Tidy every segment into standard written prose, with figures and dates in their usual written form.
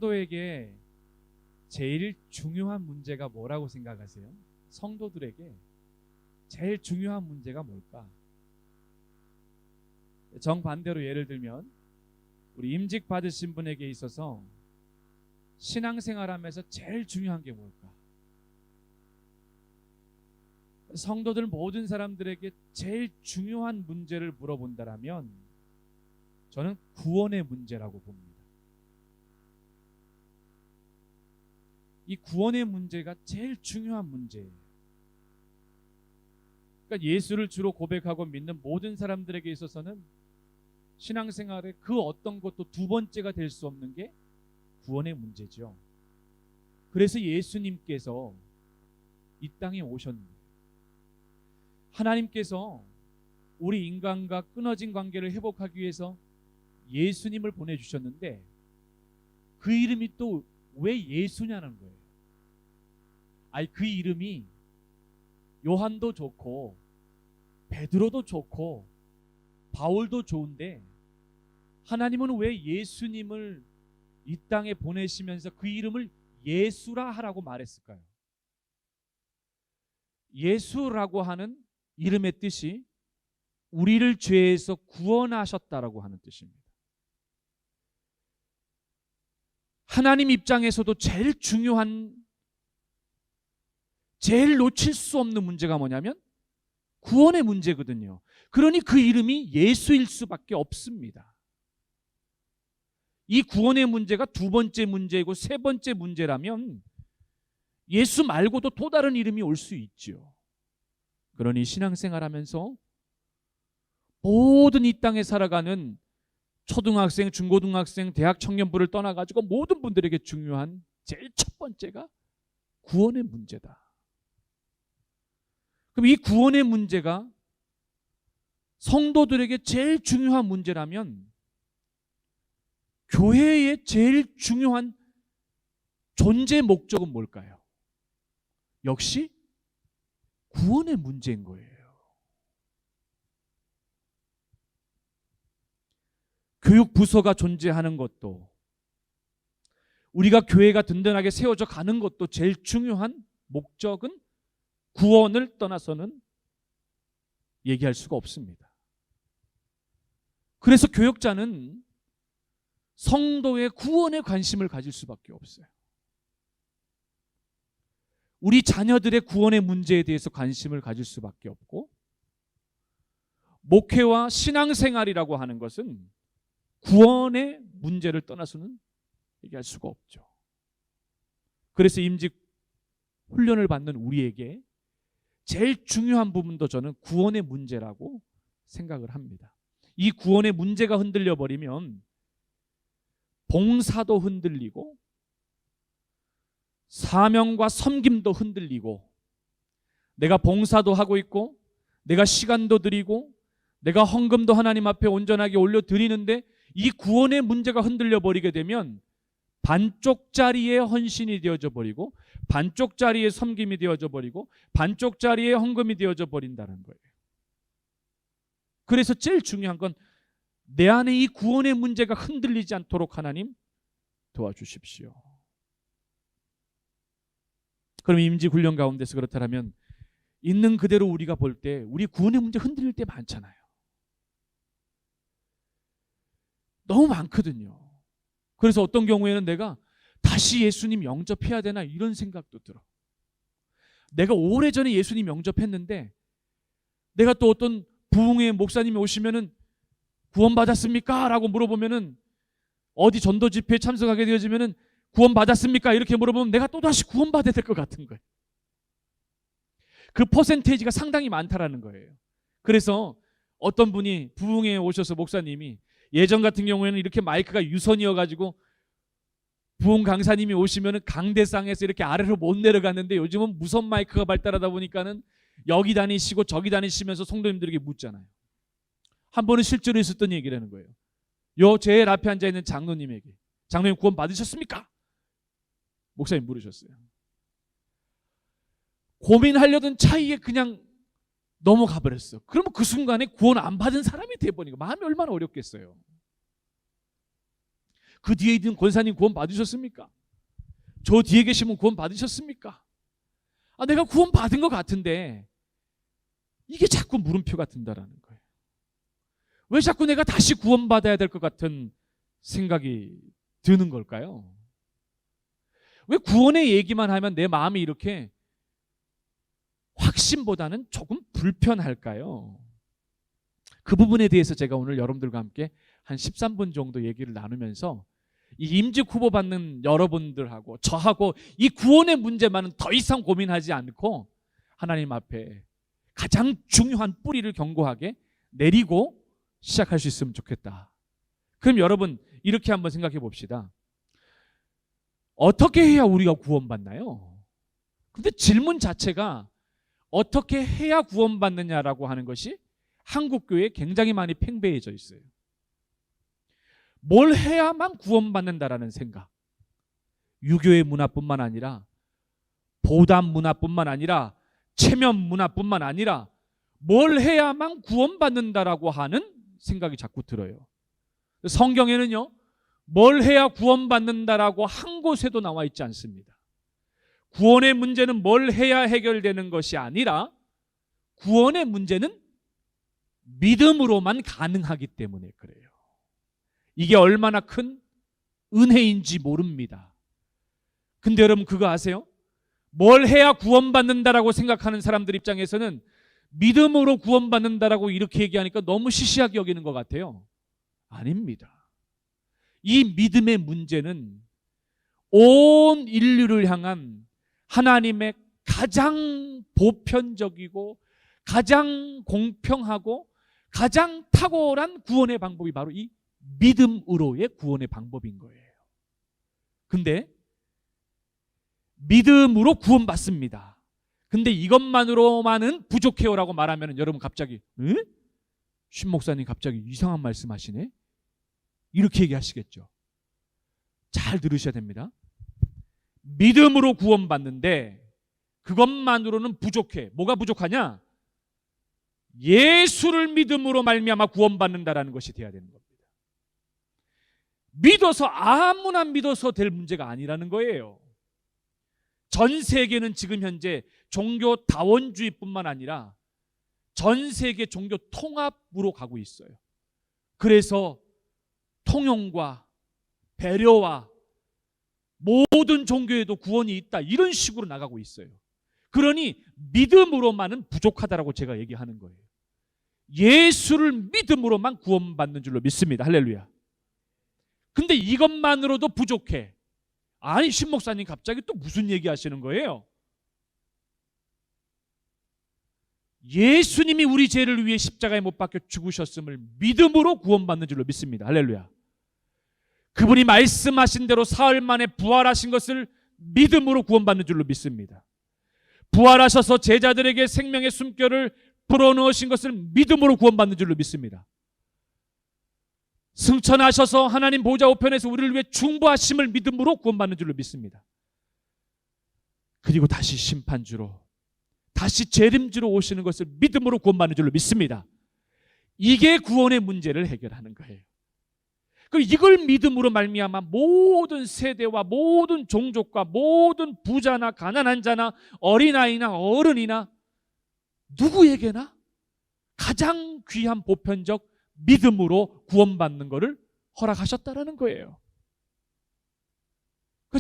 성도에게 제일 중요한 문제가 뭐라고 생각하세요? 성도들에게 제일 중요한 문제가 뭘까? 정반대로 예를 들면 우리 임직 받으신 분에게 있어서 신앙생활하면서 제일 중요한 게 뭘까? 성도들 모든 사람들에게 제일 중요한 문제를 물어본다라면 저는 구원의 문제라고 봅니다. 이 구원의 문제가 제일 중요한 문제예요. 그러니까 예수를 주로 고백하고 믿는 모든 사람들에게 있어서는 신앙생활의 그 어떤 것도 두 번째가 될 수 없는 게 구원의 문제죠. 그래서 예수님께서 이 땅에 오셨는데 하나님께서 우리 인간과 끊어진 관계를 회복하기 위해서 예수님을 보내주셨는데 그 이름이 또 왜 예수냐는 거예요. 아니 그 이름이 요한도 좋고 베드로도 좋고 바울도 좋은데 하나님은 왜 예수님을 이 땅에 보내시면서 그 이름을 예수라 하라고 말했을까요? 예수라고 하는 이름의 뜻이 우리를 죄에서 구원하셨다라고 하는 뜻입니다. 하나님 입장에서도 제일 중요한, 제일 놓칠 수 없는 문제가 뭐냐면 구원의 문제거든요. 그러니 그 이름이 예수일 수밖에 없습니다. 이 구원의 문제가 두 번째 문제이고 세 번째 문제라면 예수 말고도 또 다른 이름이 올 수 있죠. 그러니 신앙생활하면서 모든 이 땅에 살아가는 초등학생, 중고등학생, 대학 청년부를 떠나가지고 모든 분들에게 중요한 제일 첫 번째가 구원의 문제다. 그럼 이 구원의 문제가 성도들에게 제일 중요한 문제라면 교회의 제일 중요한 존재 목적은 뭘까요? 역시 구원의 문제인 거예요. 교육 부서가 존재하는 것도 우리가 교회가 든든하게 세워져 가는 것도 제일 중요한 목적은 구원을 떠나서는 얘기할 수가 없습니다. 그래서 교역자는 성도의 구원에 관심을 가질 수밖에 없어요. 우리 자녀들의 구원의 문제에 대해서 관심을 가질 수밖에 없고, 목회와 신앙생활이라고 하는 것은 구원의 문제를 떠나서는 얘기할 수가 없죠. 그래서 임직 훈련을 받는 우리에게 제일 중요한 부분도 저는 구원의 문제라고 생각을 합니다. 이 구원의 문제가 흔들려 버리면 봉사도 흔들리고 사명과 섬김도 흔들리고, 내가 봉사도 하고 있고 내가 시간도 드리고 내가 헌금도 하나님 앞에 온전하게 올려드리는데 이 구원의 문제가 흔들려 버리게 되면 반쪽짜리의 헌신이 되어져 버리고 반쪽짜리의 섬김이 되어져 버리고 반쪽짜리의 헌금이 되어져 버린다는 거예요. 그래서 제일 중요한 건 내 안에 이 구원의 문제가 흔들리지 않도록 하나님 도와주십시오. 그럼 임직훈련 가운데서 그렇다면 있는 그대로 우리가 볼 때 우리 구원의 문제 흔들릴 때 많잖아요. 너무 많거든요. 그래서 어떤 경우에는 내가 다시 예수님 영접해야 되나 이런 생각도 들어. 내가 오래전에 예수님 영접했는데 내가 또 어떤 부흥회 목사님이 오시면은 구원받았습니까? 라고 물어보면은, 어디 전도 집회에 참석하게 되어지면은 구원받았습니까? 이렇게 물어보면 내가 또다시 구원받아야 될 것 같은 거예요. 그 퍼센테이지가 상당히 많다라는 거예요. 그래서 어떤 분이 부흥회에 오셔서 목사님이, 예전 같은 경우에는 이렇게 마이크가 유선이어가지고 부흥 강사님이 오시면은 강대상에서 이렇게 아래로 못 내려갔는데 요즘은 무선 마이크가 발달하다 보니까는 여기 다니시고 저기 다니시면서 성도님들에게 묻잖아요. 한 번은 실제로 있었던 얘기라는 거예요. 요 제일 앞에 앉아있는 장로님에게, 장로님 구원 받으셨습니까? 목사님 물으셨어요. 고민하려던 차이에 그냥 넘어가 버렸어. 그러면 그 순간에 구원 안 받은 사람이 돼버리니까 마음이 얼마나 어렵겠어요. 그 뒤에 있는 권사님 구원 받으셨습니까? 저 뒤에 계시면 구원 받으셨습니까? 내가 구원 받은 것 같은데 이게 자꾸 물음표가 든다라는 거예요. 왜 자꾸 내가 다시 구원 받아야 될 것 같은 생각이 드는 걸까요? 왜 구원의 얘기만 하면 내 마음이 이렇게 확신보다는 조금 불편할까요? 그 부분에 대해서 제가 오늘 여러분들과 함께 한 13분 정도 얘기를 나누면서 이 임직 후보 받는 여러분들하고 저하고 이 구원의 문제만은 더 이상 고민하지 않고 하나님 앞에 가장 중요한 뿌리를 견고하게 내리고 시작할 수 있으면 좋겠다. 그럼 여러분 이렇게 한번 생각해 봅시다. 어떻게 해야 우리가 구원받나요? 근데 질문 자체가 어떻게 해야 구원받느냐라고 하는 것이 한국교회에 굉장히 많이 팽배해져 있어요. 뭘 해야만 구원받는다라는 생각. 유교의 문화뿐만 아니라 보담 문화뿐만 아니라 체면 문화뿐만 아니라 뭘 해야만 구원받는다라고 하는 생각이 자꾸 들어요. 성경에는요, 뭘 해야 구원받는다라고 한 곳에도 나와 있지 않습니다. 구원의 문제는 뭘 해야 해결되는 것이 아니라 구원의 문제는 믿음으로만 가능하기 때문에 그래요. 이게 얼마나 큰 은혜인지 모릅니다. 근데 여러분 그거 아세요? 뭘 해야 구원받는다라고 생각하는 사람들 입장에서는 믿음으로 구원받는다라고 이렇게 얘기하니까 너무 시시하게 여기는 것 같아요. 아닙니다. 이 믿음의 문제는 온 인류를 향한 하나님의 가장 보편적이고 가장 공평하고 가장 탁월한 구원의 방법이 바로 이 믿음으로의 구원의 방법인 거예요. 근데 믿음으로 구원받습니다. 근데 이것만으로만은 부족해요라고 말하면 여러분 갑자기 신 목사님 갑자기 이상한 말씀하시네? 이렇게 얘기하시겠죠. 잘 들으셔야 됩니다. 믿음으로 구원받는데 그것만으로는 부족해. 뭐가 부족하냐? 예수를 믿음으로 말미암아 구원받는다라는 것이 돼야 되는 겁니다. 믿어서 아무나 믿어서 될 문제가 아니라는 거예요. 전 세계는 지금 현재 종교 다원주의뿐만 아니라 전 세계 종교 통합으로 가고 있어요. 그래서 통용과 배려와 모든 종교에도 구원이 있다 이런 식으로 나가고 있어요. 그러니 믿음으로만은 부족하다라고 제가 얘기하는 거예요. 예수를 믿음으로만 구원받는 줄로 믿습니다. 할렐루야. 근데 이것만으로도 부족해. 아니 신 목사님 갑자기 또 무슨 얘기 하시는 거예요? 예수님이 우리 죄를 위해 십자가에 못 박혀 죽으셨음을 믿음으로 구원받는 줄로 믿습니다. 할렐루야. 그분이 말씀하신 대로 사흘 만에 부활하신 것을 믿음으로 구원받는 줄로 믿습니다. 부활하셔서 제자들에게 생명의 숨결을 불어넣으신 것을 믿음으로 구원받는 줄로 믿습니다. 승천하셔서 하나님 보좌 우편에서 우리를 위해 중보하심을 믿음으로 구원받는 줄로 믿습니다. 그리고 다시 심판주로 다시 재림주로 오시는 것을 믿음으로 구원받는 줄로 믿습니다. 이게 구원의 문제를 해결하는 거예요. 이걸 믿음으로 말미암아 모든 세대와 모든 종족과 모든 부자나 가난한 자나 어린아이나 어른이나 누구에게나 가장 귀한 보편적 믿음으로 구원받는 것을 허락하셨다라는 거예요.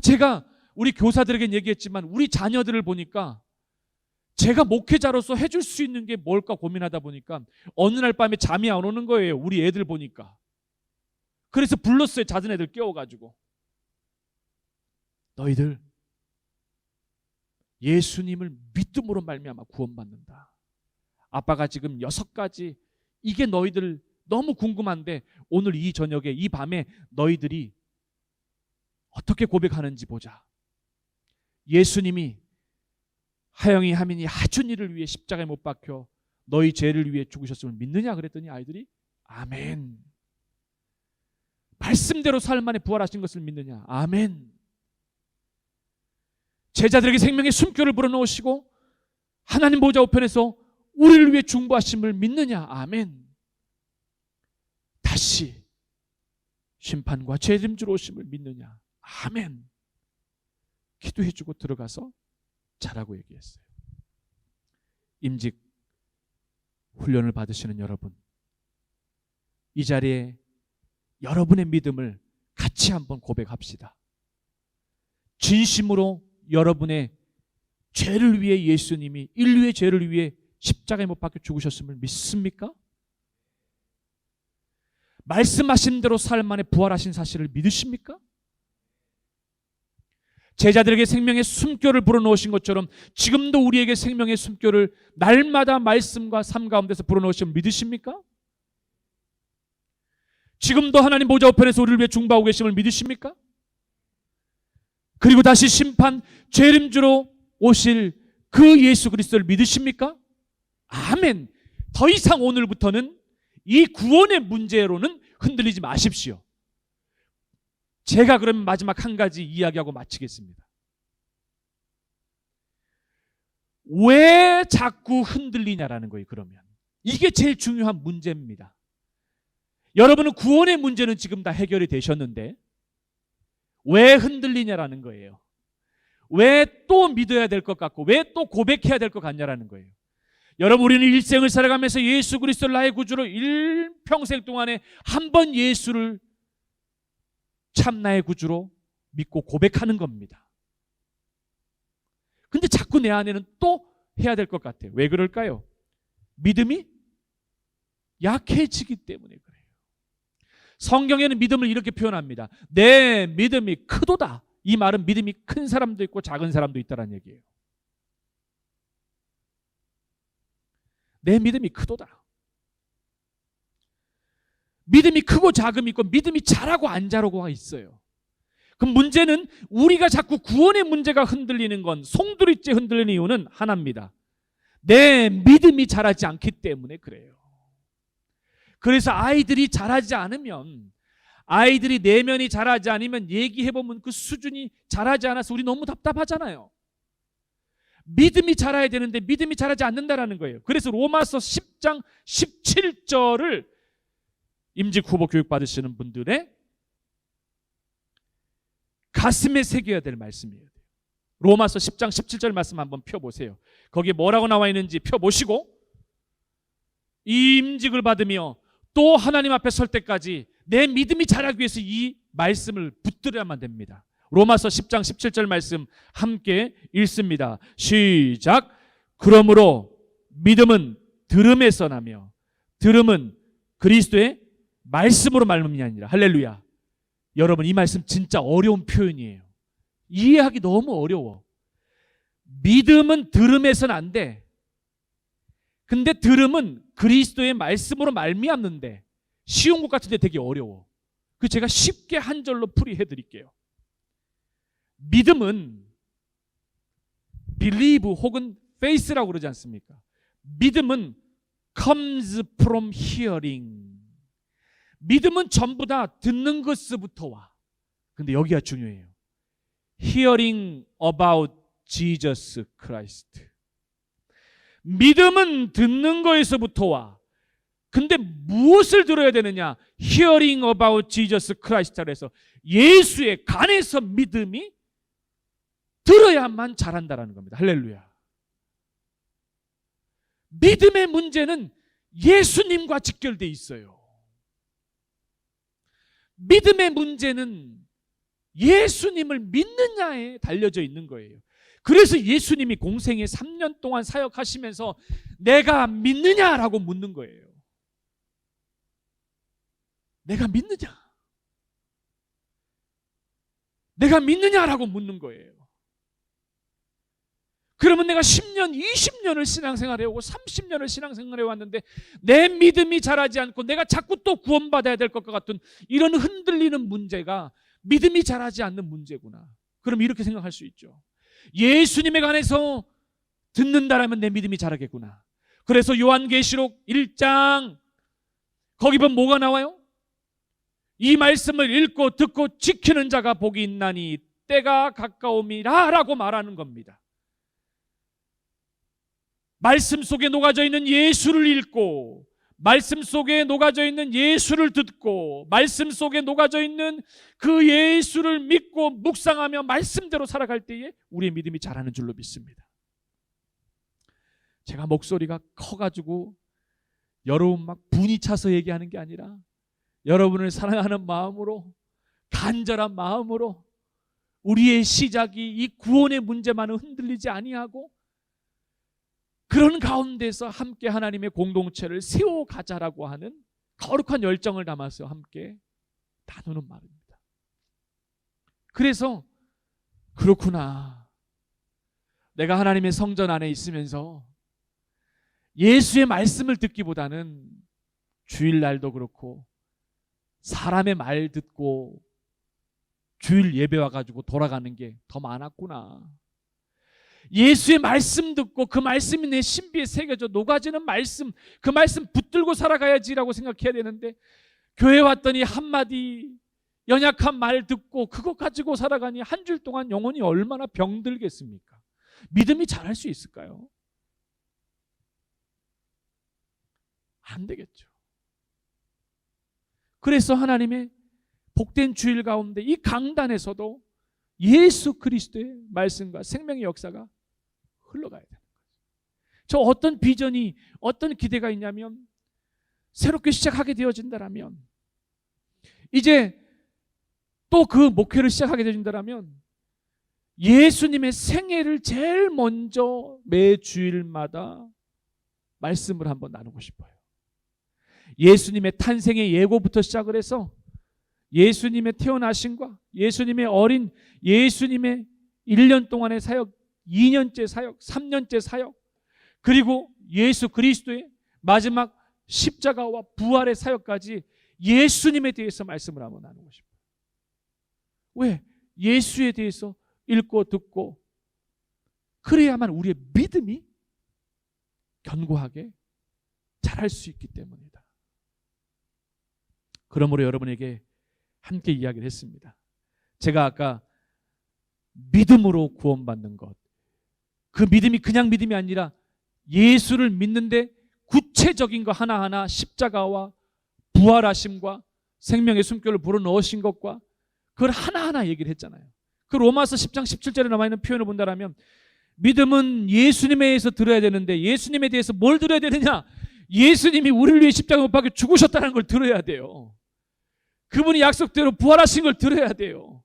제가 우리 교사들에게 얘기했지만 우리 자녀들을 보니까 제가 목회자로서 해줄 수 있는 게 뭘까 고민하다 보니까 어느 날 밤에 잠이 안 오는 거예요. 우리 애들 보니까. 그래서 불렀어요. 잦은 애들 깨워가지고. 너희들 예수님을 믿음으로 말미암아 구원받는다. 아빠가 지금 6가지 이게 너희들 너무 궁금한데 오늘 이 저녁에 이 밤에 너희들이 어떻게 고백하는지 보자. 예수님이 하영이 하민이 하준이를 위해 십자가에 못 박혀 너희 죄를 위해 죽으셨음을 믿느냐 그랬더니 아이들이 아멘. 말씀대로 사흘 만에 부활하신 것을 믿느냐? 아멘. 제자들에게 생명의 숨결을 불어넣으시고 하나님 보좌 우편에서 우리를 위해 중보하심을 믿느냐? 아멘. 다시 심판과 책임지러 오심을 믿느냐? 아멘. 기도해주고 들어가서 자라고 얘기했어요. 임직 훈련을 받으시는 여러분, 이 자리에 여러분의 믿음을 같이 한번 고백합시다. 진심으로 여러분의 죄를 위해 예수님이 인류의 죄를 위해 십자가에 못 박혀 죽으셨음을 믿습니까? 말씀하신 대로 사흘 만에 부활하신 사실을 믿으십니까? 제자들에게 생명의 숨결을 불어넣으신 것처럼 지금도 우리에게 생명의 숨결을 날마다 말씀과 삶 가운데서 불어넣으심을 믿으십니까? 지금도 하나님 보좌 우편에서 우리를 위해 중보하고 계심을 믿으십니까? 그리고 다시 심판, 죄림주로 오실 그 예수 그리스도를 믿으십니까? 아멘. 더 이상 오늘부터는 이 구원의 문제로는 흔들리지 마십시오. 제가 그러면 마지막 한 가지 이야기하고 마치겠습니다. 왜 자꾸 흔들리냐라는 거예요. 그러면 이게 제일 중요한 문제입니다. 여러분은 구원의 문제는 지금 다 해결이 되셨는데 왜 흔들리냐라는 거예요. 왜 또 믿어야 될 것 같고 왜 또 고백해야 될 것 같냐라는 거예요. 여러분, 우리는 일생을 살아가면서 예수 그리스도를 나의 구주로 일평생 동안에 한 번 예수를 참 나의 구주로 믿고 고백하는 겁니다. 근데 자꾸 내 안에는 또 해야 될 것 같아요. 왜 그럴까요? 믿음이 약해지기 때문에 그래요. 성경에는 믿음을 이렇게 표현합니다. 내 믿음이 크도다. 이 말은 믿음이 큰 사람도 있고 작은 사람도 있다는 얘기예요. 내 믿음이 크도다. 믿음이 크고 작음이 있고 믿음이 자라고 안 자라고가 있어요. 그럼 문제는 우리가 자꾸 구원의 문제가 흔들리는 건, 송두리째 흔들리는 이유는 하나입니다. 내 믿음이 자라지 않기 때문에 그래요. 그래서 아이들이 자라지 않으면, 아이들이 내면이 자라지 않으면 얘기해보면 그 수준이 자라지 않아서 우리 너무 답답하잖아요. 믿음이 자라야 되는데 믿음이 자라지 않는다라는 거예요. 그래서 로마서 10장 17절을 임직 후보 교육 받으시는 분들의 가슴에 새겨야 될 말씀이에요. 로마서 10장 17절 말씀 한번 펴보세요. 거기에 뭐라고 나와 있는지 펴보시고 이 임직을 받으며 또 하나님 앞에 설 때까지 내 믿음이 자라기 위해서 이 말씀을 붙들어야만 됩니다. 로마서 10장 17절 말씀 함께 읽습니다. 시작. 그러므로 믿음은 들음에서 나며 들음은 그리스도의 말씀으로 말미암느니라. 할렐루야. 여러분, 이 말씀 진짜 어려운 표현이에요. 이해하기 너무 어려워. 믿음은 들음에서는 안 돼. 근데 들음은 그리스도의 말씀으로 말미암는데 쉬운 것 같은데 되게 어려워. 그 제가 쉽게 한 절로 풀이해 드릴게요. 믿음은 believe 혹은 faith라고 그러지 않습니까? 믿음은 comes from hearing. 믿음은 전부 다 듣는 것부터 와. 근데 여기가 중요해요. Hearing about Jesus Christ. 믿음은 듣는 거에서부터 와. 근데 무엇을 들어야 되느냐? Hearing about Jesus Christ라고 해서 예수의 간에서 믿음이 들어야만 자란다라는 겁니다. 할렐루야. 믿음의 문제는 예수님과 직결되어 있어요. 믿음의 문제는 예수님을 믿느냐에 달려져 있는 거예요. 그래서 예수님이 공생에 3년 동안 사역하시면서 내가 믿느냐라고 묻는 거예요. 내가 믿느냐? 내가 믿느냐라고 묻는 거예요. 그러면 내가 10년, 20년을 신앙생활 해오고 30년을 신앙생활 해왔는데 내 믿음이 자라지 않고 내가 자꾸 또 구원받아야 될 것 같은 이런 흔들리는 문제가 믿음이 자라지 않는 문제구나. 그럼 이렇게 생각할 수 있죠. 예수님에 관해서 듣는다라면 내 믿음이 자라겠구나. 그래서 요한계시록 1장 거기 보면 뭐가 나와요? 이 말씀을 읽고 듣고 지키는 자가 복이 있나니 때가 가까움이라 라고 말하는 겁니다. 말씀 속에 녹아져 있는 예수를 읽고 말씀 속에 녹아져 있는 예수를 듣고 말씀 속에 녹아져 있는 그 예수를 믿고 묵상하며 말씀대로 살아갈 때에 우리의 믿음이 자라는 줄로 믿습니다. 제가 목소리가 커가지고 여러분 막 분이 차서 얘기하는 게 아니라 여러분을 사랑하는 마음으로, 간절한 마음으로 우리의 시작이 이 구원의 문제만은 흔들리지 아니하고 그런 가운데서 함께 하나님의 공동체를 세워가자라고 하는 거룩한 열정을 담아서 함께 나누는 말입니다. 그래서 그렇구나, 내가 하나님의 성전 안에 있으면서 예수의 말씀을 듣기보다는 주일날도 그렇고 사람의 말 듣고 주일 예배 와가지고 돌아가는 게 더 많았구나. 예수의 말씀 듣고 그 말씀이 내 신비에 새겨져 녹아지는 말씀, 그 말씀 붙들고 살아가야지라고 생각해야 되는데 교회 왔더니 한마디 연약한 말 듣고 그것 가지고 살아가니 한 줄 동안 영혼이 얼마나 병들겠습니까? 믿음이 자랄 수 있을까요? 안 되겠죠. 그래서 하나님의 복된 주일 가운데 이 강단에서도 예수 그리스도의 말씀과 생명의 역사가 흘러가야 되는 거죠. 저 어떤 비전이, 어떤 기대가 있냐면 새롭게 시작하게 되어진다라면, 이제 또 그 목회를 시작하게 되어진다라면 예수님의 생애를 제일 먼저 매 주일마다 말씀을 한번 나누고 싶어요. 예수님의 탄생의 예고부터 시작을 해서 예수님의 태어나심과 예수님의 어린 예수님의 1년 동안의 사역, 2년째 사역, 3년째 사역, 그리고 예수 그리스도의 마지막 십자가와 부활의 사역까지 예수님에 대해서 말씀을 한번 나누고 싶어요. 왜? 예수에 대해서 읽고 듣고 그래야만 우리의 믿음이 견고하게 자랄 수 있기 때문이다. 그러므로 여러분에게 함께 이야기를 했습니다. 제가 아까 믿음으로 구원받는 것, 그 믿음이 그냥 믿음이 아니라 예수를 믿는데 구체적인 거 하나하나 십자가와 부활하심과 생명의 숨결을 불어넣으신 것과 그걸 하나하나 얘기를 했잖아요. 그 로마서 10장 17절에 남아있는 표현을 본다면 믿음은 예수님에 대해서 들어야 되는데 예수님에 대해서 뭘 들어야 되느냐? 예수님이 우리를 위해 십자가 못 박혀 죽으셨다는 걸 들어야 돼요. 그분이 약속대로 부활하신 걸 들어야 돼요.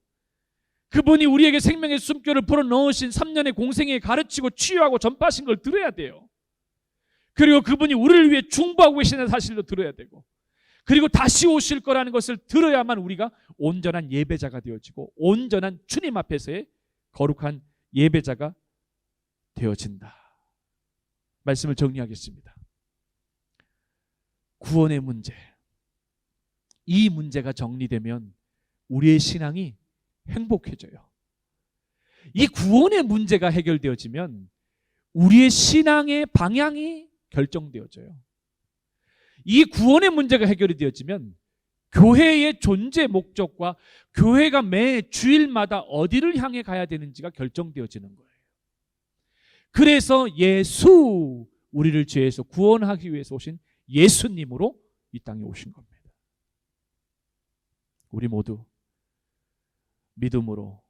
그분이 우리에게 생명의 숨결을 불어넣으신 3년의 공생에 가르치고 치유하고 전파하신 걸 들어야 돼요. 그리고 그분이 우리를 위해 중보하고 계시는 사실도 들어야 되고, 그리고 다시 오실 거라는 것을 들어야만 우리가 온전한 예배자가 되어지고 온전한 주님 앞에서의 거룩한 예배자가 되어진다. 말씀을 정리하겠습니다. 구원의 문제, 이 문제가 정리되면 우리의 신앙이 행복해져요. 이 구원의 문제가 해결되어지면 우리의 신앙의 방향이 결정되어져요. 이 구원의 문제가 해결이 되어지면 교회의 존재 목적과 교회가 매 주일마다 어디를 향해 가야 되는지가 결정되어지는 거예요. 그래서 예수, 우리를 죄에서 구원하기 위해서 오신 예수님으로 이 땅에 오신 겁니다. 우리 모두 믿음으로,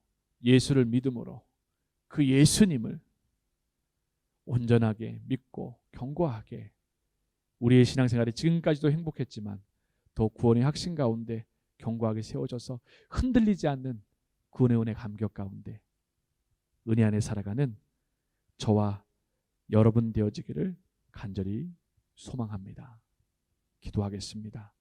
예수를 믿음으로 그 예수님을 온전하게 믿고 견고하게 우리의 신앙생활이 지금까지도 행복했지만 더 구원의 확신 가운데 견고하게 세워져서 흔들리지 않는 구원의 은혜 감격 가운데 은혜 안에 살아가는 저와 여러분 되어지기를 간절히 소망합니다. 기도하겠습니다.